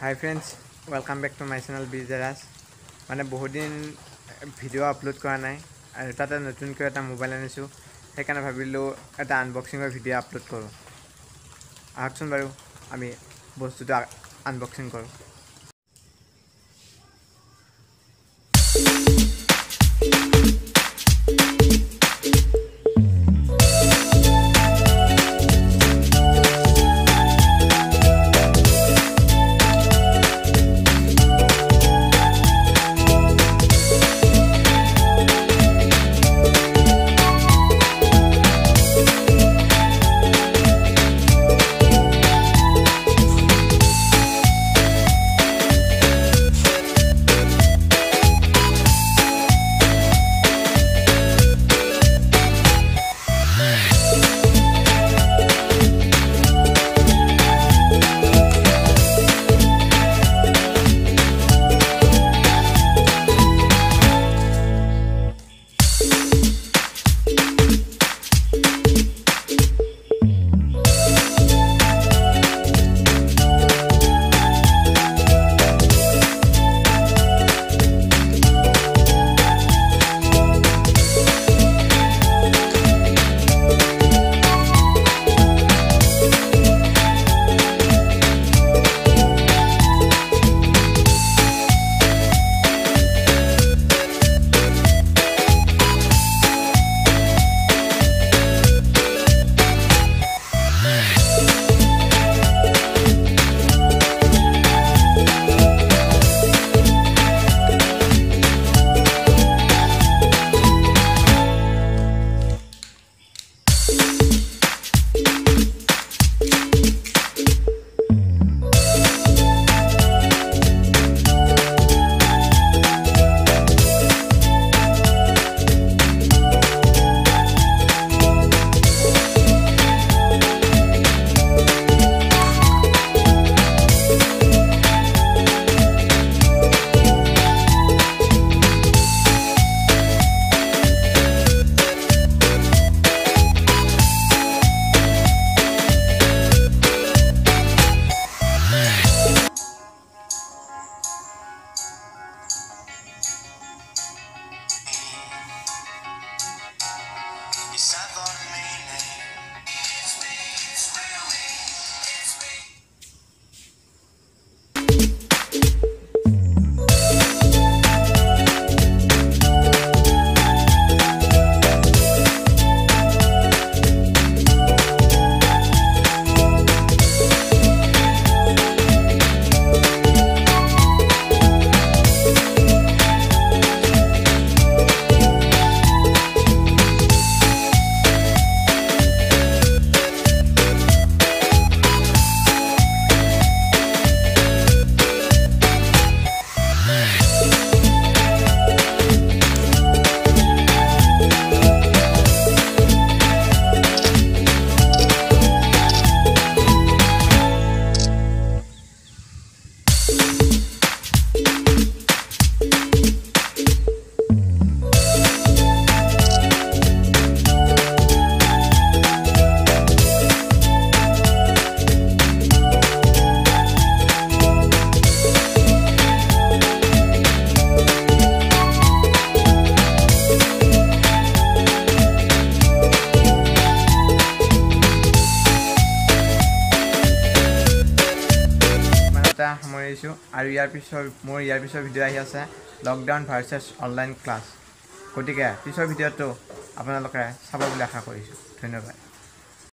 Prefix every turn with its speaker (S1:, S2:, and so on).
S1: Hi friends, welcome back to my channel Bizaras. মানে বহুত দিন ভিডিও আপলোড কৰা নাই আৰু তাতে নতুনকৈ এটা মোবাইল আনিছো সেইকাৰণে ভাবিলো এটা আনবক্সিংৰ ভিডিও আপলোড কৰো আহকচোন বাৰু আমি বস্তুটো আনবক্সিং কৰো সামৰিছো আৰু ইয়াৰ পিছৰ ভিডিও আহি আছে লকডাউন ভাৰ্চেছ অনলাইন ক্লাছ গতিকে পিছৰ ভিডিওটো আপোনালোকে চাব বুলি আশা কৰিছো ধন্যবাদ